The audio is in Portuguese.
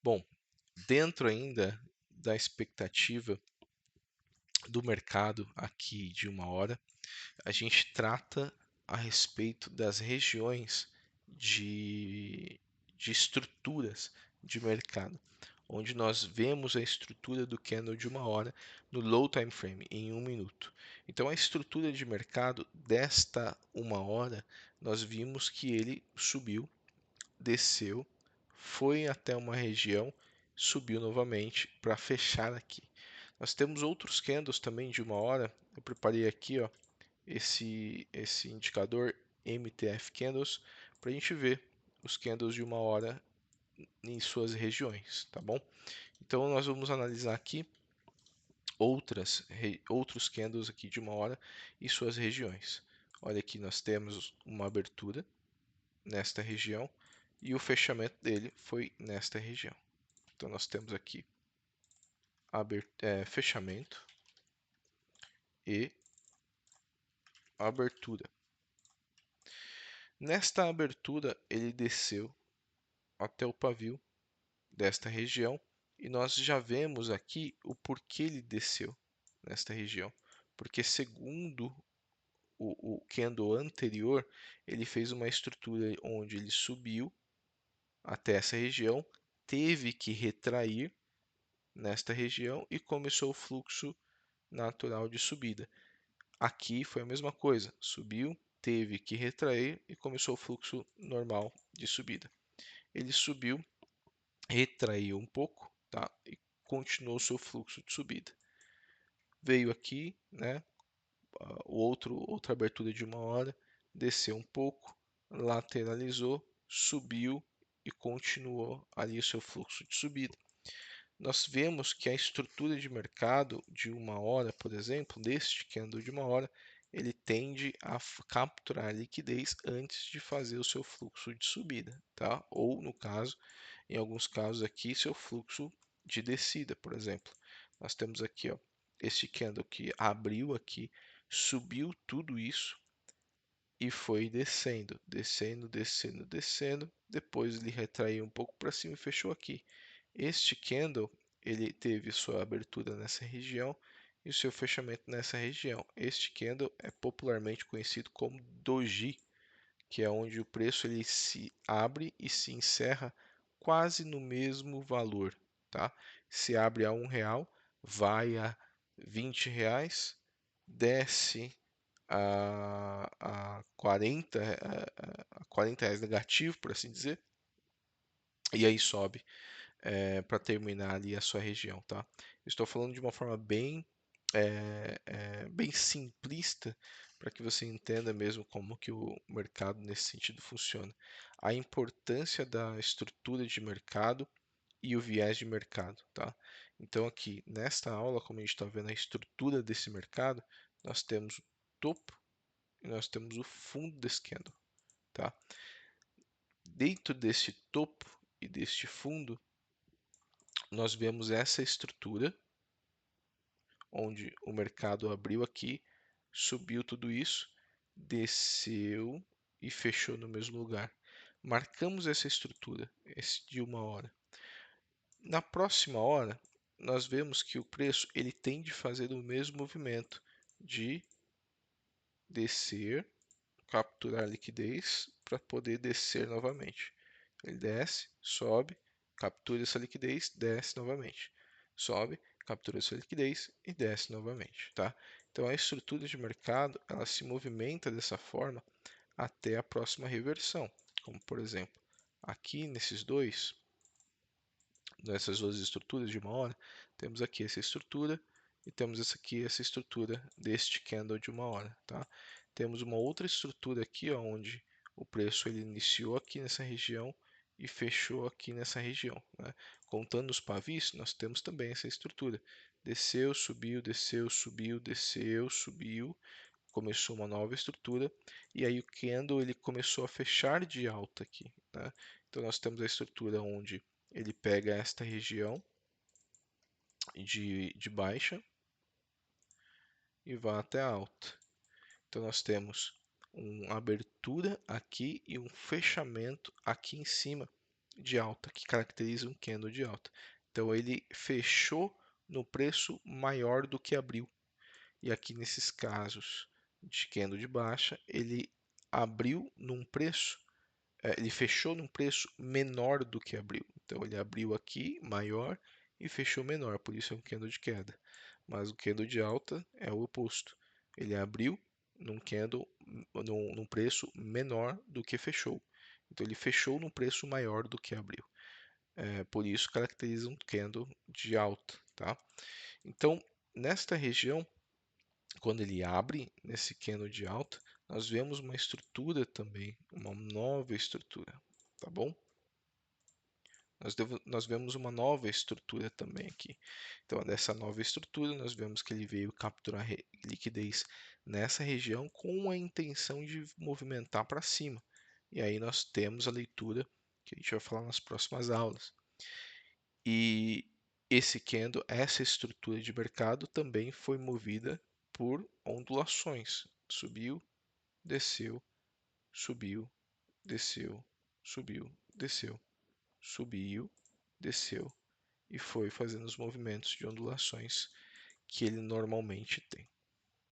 Bom, dentro ainda da expectativa do mercado aqui de uma hora, a gente trata a respeito das regiões de, de estruturas de mercado, onde nós vemos a estrutura do candle de uma hora no low time frame, em 1 minuto. Então, a estrutura de mercado desta uma hora, nós vimos que ele subiu, desceu, foi até uma região, subiu novamente para fechar aqui. Nós temos outros candles também de uma hora. Eu preparei aqui, ó, esse indicador MTF Candles para a gente ver os candles de uma hora em suas regiões, tá bom? Então nós vamos analisar aqui outros candles aqui de uma hora e suas regiões. Olha aqui, nós temos uma abertura nesta região e o fechamento dele foi nesta região. Então nós temos aqui fechamento e abertura. Nesta abertura ele desceu até o pavio desta região e nós já vemos aqui o porquê ele desceu nesta região. Porque segundo o candle anterior, ele fez uma estrutura onde ele subiu até essa região, teve que retrair nesta região e começou o fluxo natural de subida. Aqui foi a mesma coisa, subiu, teve que retrair e começou o fluxo normal de subida. Ele subiu, retraiu um pouco, tá? E continuou o seu fluxo de subida. Veio aqui, né? Outra abertura de uma hora, desceu um pouco, lateralizou, subiu e continuou ali o seu fluxo de subida. Nós vemos que a estrutura de mercado de uma hora, por exemplo, deste candle de uma hora, ele tende a capturar liquidez antes de fazer o seu fluxo de subida, tá? Ou no caso, em alguns casos aqui, seu fluxo de descida, por exemplo. Nós temos aqui, ó, este candle que abriu aqui, subiu tudo isso e foi descendo, descendo, descendo, descendo. Depois ele retraiu um pouco para cima e fechou aqui. Este candle ele teve sua abertura nessa região e o seu fechamento nessa região. Este candle é popularmente conhecido como doji, que é onde o preço ele se abre e se encerra quase no mesmo valor, tá? Se abre a R$ 1, vai a R$ 20, desce a 40 reais negativo, por assim dizer, e aí sobe para terminar ali a sua região, tá? Estou falando de uma forma bem simplista para que você entenda mesmo como que o mercado nesse sentido funciona. A importância da estrutura de mercado e o viés de mercado, tá? Então aqui nesta aula, como a gente está vendo a estrutura desse mercado, nós temos o topo e nós temos o fundo desse candle, tá? Dentro deste topo e deste fundo, nós vemos essa estrutura onde o mercado abriu aqui, subiu tudo isso, desceu e fechou no mesmo lugar. Marcamos essa estrutura, esse de uma hora. Na próxima hora, nós vemos que o preço ele tende a fazer o mesmo movimento de descer, capturar liquidez para poder descer novamente. Ele desce, sobe, captura essa liquidez, desce novamente. Sobe, captura essa liquidez e desce novamente, tá? Então a estrutura de mercado, ela se movimenta dessa forma até a próxima reversão. Como por exemplo, aqui nessas duas estruturas de uma hora, temos aqui essa estrutura e temos essa estrutura deste candle de uma hora, tá? Temos uma outra estrutura aqui, ó, onde o preço ele iniciou aqui nessa região e fechou aqui nessa região, né? Contando os pavis, nós temos também essa estrutura. Desceu, subiu, desceu, subiu, desceu, subiu, começou uma nova estrutura e aí o candle ele começou a fechar de alta aqui, né? Então nós temos a estrutura onde ele pega esta região de baixa e vai até alta. Então nós temos uma abertura aqui e um fechamento aqui em cima de alta, que caracteriza um candle de alta. Então ele fechou no preço maior do que abriu. E aqui nesses casos de candle de baixa, ele abriu num preço, ele fechou num preço menor do que abriu. Então ele abriu aqui maior e fechou menor, por isso é um candle de queda. Mas o candle de alta é o oposto. Ele abriu num candle num preço menor do que fechou. Então ele fechou num preço maior do que abriu. Por isso caracteriza um candle de alta, tá? Então, nesta região, quando ele abre nesse candle de alta, nós vemos uma estrutura também, uma nova estrutura, tá bom? Nós vemos uma nova estrutura também aqui. Então, dessa nova estrutura, nós vemos que ele veio capturar liquidez nessa região com a intenção de movimentar para cima. E aí nós temos a leitura que a gente vai falar nas próximas aulas. E esse candle, essa estrutura de mercado também foi movida por ondulações. Subiu, desceu, subiu, desceu, subiu, desceu, subiu, desceu e foi fazendo os movimentos de ondulações que ele normalmente tem.